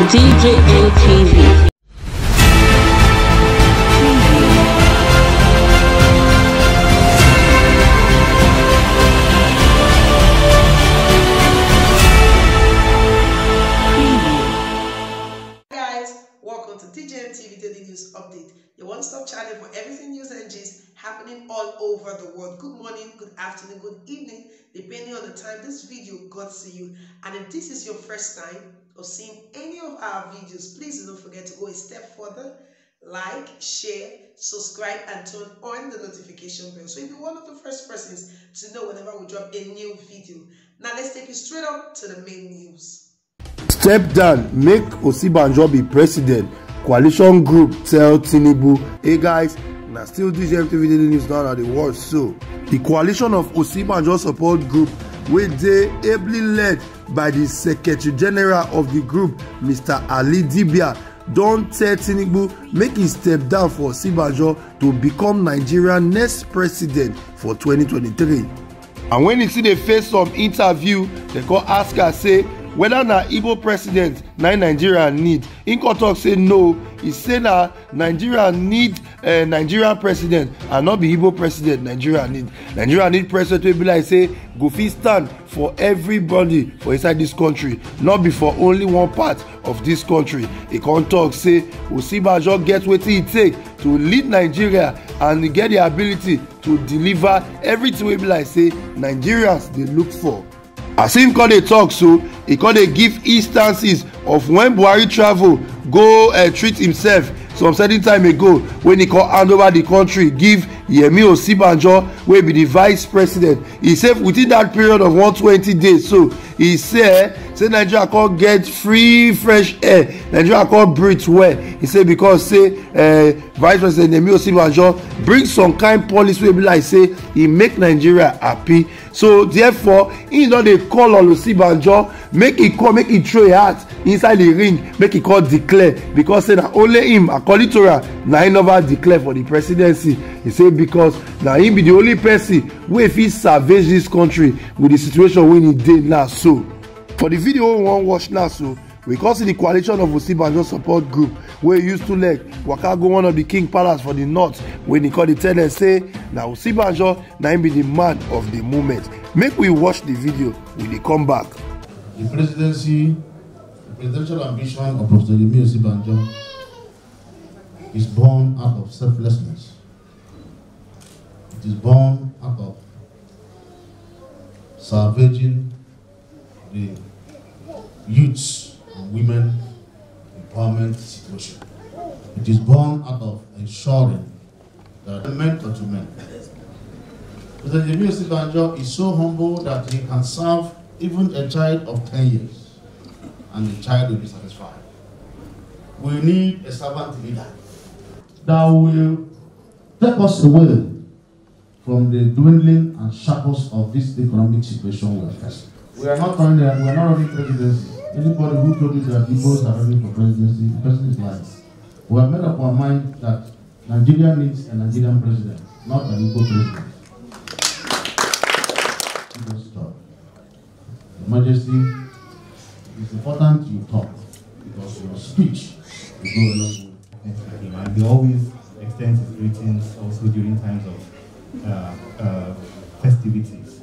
DJN TV. Welcome to TJN TV Daily News Update, your one-stop channel for everything news and gist happening all over the world. Good morning, good afternoon, good evening, depending on the time this video got to you. And if this is your first time of seeing any of our videos, please don't forget to go a step further, like, share, subscribe, and turn on the notification bell so you'll be one of the first persons to know whenever we drop a new video. Now let's take you straight up to the main news. Step down, make Osinbajo be president. Coalition group tell Tinubu. Hey guys, now still DJN TV Daily News now at the world. So the coalition of Osinbajo support group, where they ably led by the Secretary General of the group, Mr. Ali Dibia, don tell Tinubu make him step down for Osinbajo to become Nigeria's next president for 2023. And when he see they face some interview, they go ask her say whether na Igbo president na Nigeria need. He go talk say no. He say na Nigeria need Nigerian president and not be Igbo president. Nigeria need president wey be like say go fit stand for everybody for inside this country, not be for only one part of this country. He come talk say Osinbajo get wetin e take to lead Nigeria and he get the ability to deliver everything wey be like say Nigerians dey look for. As him come dey talk so, he come dey give instances of when Buhari travel go treat himself some certain time ago when he come hand over the country give Yemi Osinbajo wey be the vice president. He say within that period of 120 days so he say Nigeria come get free fresh air, Nigeria come breathe well. He say because say vice president Yemi Osinbajo bring some kind policy wey be like say he make Nigeria happy. So therefore he no dey call on Osinbajo make he come make he throw a hat inside the ring make he come declare because say na only him according to her na he never declare for the presidency. He say because na him be the only person wey fit salvage this country with the situation wey e dey now. So for the video we wan watch now so we come see the coalition of Osinbajo support group wey use two leg waka go one of the king palace for the north when he call the ten ant say na Osinbajo na him be the man of the moment. Make we watch the video when they come back. The presidential ambition of Professor Yemi Osinbajo is born out of selflessness. It is born out of salvaging the youths and women empowerment situation. It is born out of ensuring that mentor to men. President Yemi Osinbajo is so humble that he can serve even a child of 10 years and the child will be satisfied. We need a servant leader that will take us away from the dwindling and shackles of this economic situation we are facing. We are not running presidency. Anybody who told you that Igbos are running for presidency, the person is lying. We have made up our mind that Nigeria needs a Nigerian president, not an Igbo president. Stop. Your Majesty, it's important you talk because your speech will go a long way. And he always extends his greetings also during times of festivities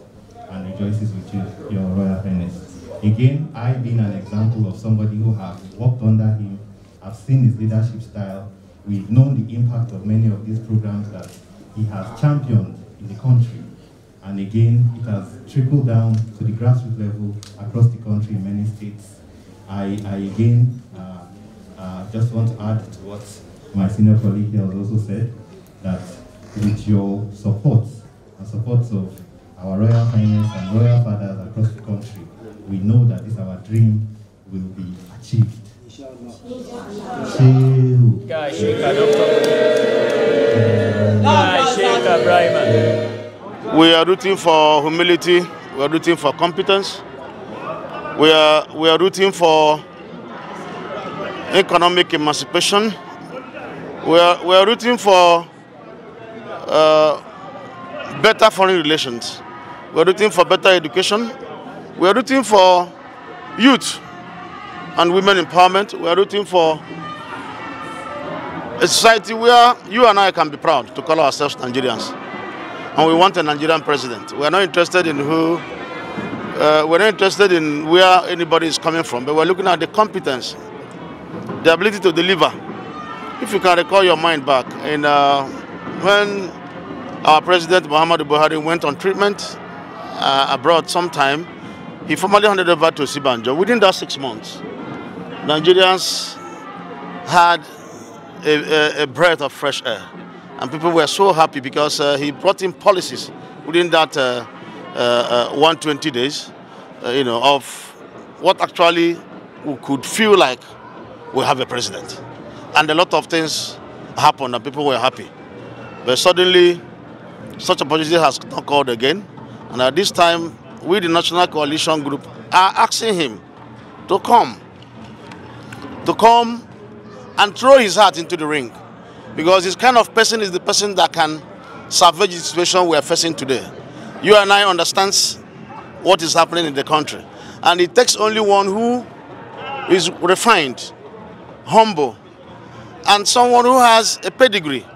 and rejoices with you, Your Royal Highness. Again, I being an example of somebody who has worked under him, I've seen his leadership style, we've known the impact of many of these programs that he has championed in the country. And again, it has trickled down to the grassroots level across the country in many states. I again just want to add to what my senior colleague here has also said, that with your support and supports of our Royal Highness and Royal Fathers across the country, we know that this our dream will be achieved. We are rooting for humility, we are rooting for competence, we are rooting for economic emancipation, we are rooting for better foreign relations, we are rooting for better education, we are rooting for youth and women empowerment. We are rooting for a society where you and I can be proud to call ourselves Nigerians. And we want a Nigerian president. We are not interested in who, we're not interested in where anybody is coming from, but we're looking at the competence, the ability to deliver. If you can recall your mind back, when our president Muhammadu Buhari went on treatment abroad sometime, he formally handed over to Osinbajo. Within that 6 months, Nigerians had a breath of fresh air. And people were so happy because he brought in policies within that 120 days, of what actually we could feel like we have a president. And a lot of things happened and people were happy. But suddenly, such opportunity has not called again. And at this time, we, the National Coalition Group, are asking him to come and throw his heart into the ring. Because this kind of person is the person that can salvage the situation we are facing today. You and I understand what is happening in the country. And it takes only one who is refined, humble, and someone who has a pedigree.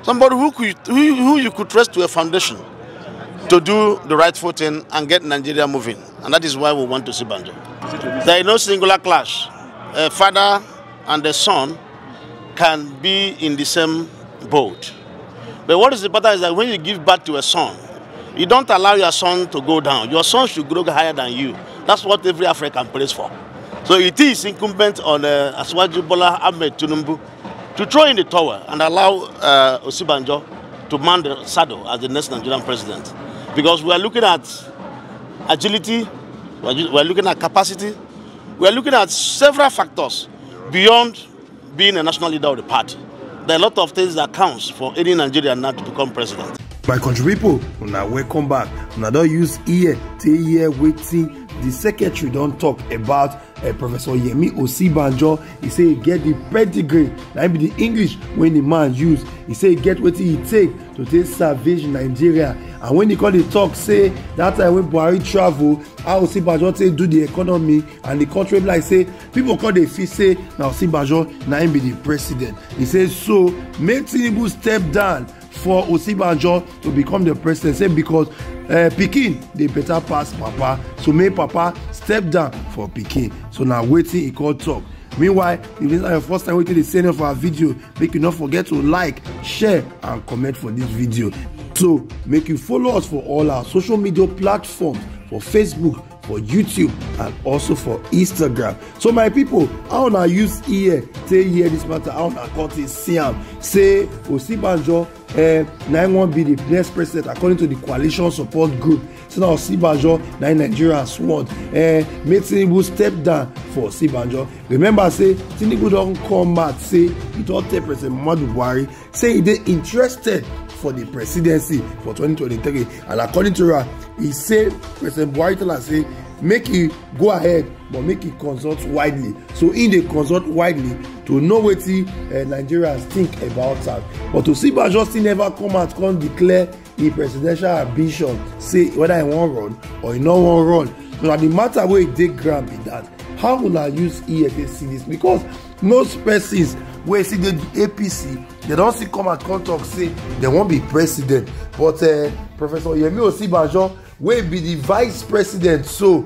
Somebody who you could trust to a foundation to do the rightful thing and get Nigeria moving. And that is why we want Osinbajo. There is no singular clash. A father and a son can be in the same boat. But what is important is that when you give birth to a son, you don't allow your son to go down. Your son should grow higher than you. That's what every African prays for. So it is incumbent on Asiwaju Bola Ahmed Tinubu to throw in the towel and allow Osinbajo to man the saddle as the next Nigerian president. Because we are looking at agility, we are looking at capacity, we are looking at several factors beyond being a national leader of the party. There are a lot of things that counts for any Nigerian now to become president. My country people, una welcome back. Una don't use ear to hear waiting. The secretary don't talk about Professor Yemi Osinbajo. He say he get the pedigree. That be the English when the man use. He say he get what he take to take salvage Nigeria. And when he call the talk, say that time when Buhari travel, how Osinbajo say do the economy and the country like say people call the fee say now Osinbajo now him be the president. He says so make Tinubu step down for Osinbajo to become the president. Say because Pikin they better pass Papa, so make Papa step down for Pikin. So now waiting he call talk. Meanwhile, if this is your first time waiting the send of our video, make you not forget to like, share and comment for this video. So make you follow us for all our social media platforms, for Facebook, for YouTube and also for Instagram. So my people, how na use ear take hear this matter, how na cut it see am say Osinbajo na wan be the next president according to the coalition support group. So now Osinbajo na Nigeria sworn make Tinubu step down for Osinbajo. Remember say Tinubu don come out say he don tell President Muhammadu Buhari say he dey interested for the presidency for 2023, and according to her, he say President Buhari tell her say make he go ahead but make he consult widely. So in dey consult widely to know wetin Nigerians think about that. But Osinbajo still never come out come declare the presidential ambition, say whether he wan run or he no wan run. So na the matter wey e dey ground be that. How una use ear dey see this? Because most persons wey see the APC, they don still come out come talk say they wan be president. But Professor Yemi Osinbajo wey be the vice president, so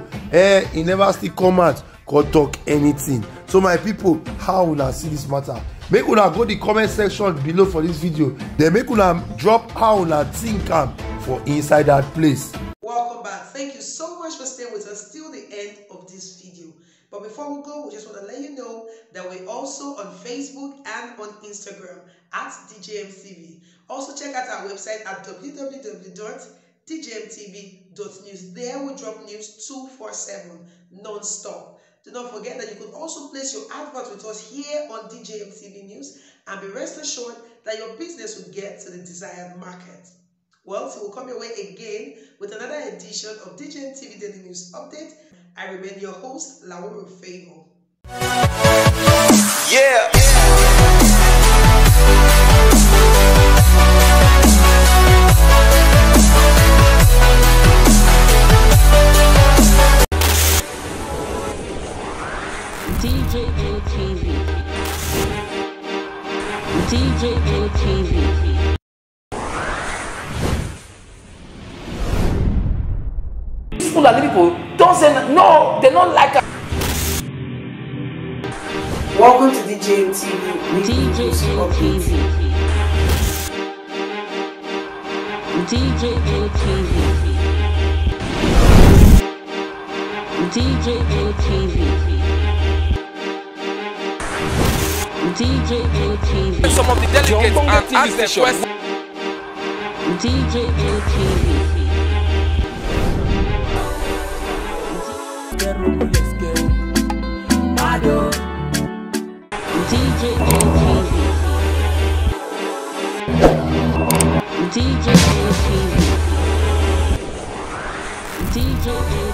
he never still come out come talk anything. So my people, how una see this matter? Make una go the comment section below for this video. Then make una drop how una think am for inside that place. Welcome back. Thank you so much for staying with us till the end of this video. But before we go, we just want to let you know that we're also on Facebook and on Instagram at DJMTV. Also check out our website at www.djmtv.news. There we drop news 247 non-stop. Do not forget that you could also place your advert with us here on DJMTV News and be rest assured that your business will get to the desired market. Well, so we'll come your way again with another edition of DJMTV Daily News Update. I remain your host, Laura Favor. Yeah. DJ LTV. DJ LTV. These Fulani people don't say no, they don't like us. Welcome to DJ LTV. DJ LTV. DJ LTV. DJ LTV. DJ LTV. Some of the delegates and ask them questions. DJ LTV. DJ LTV. DJ LTV. DJ LTV.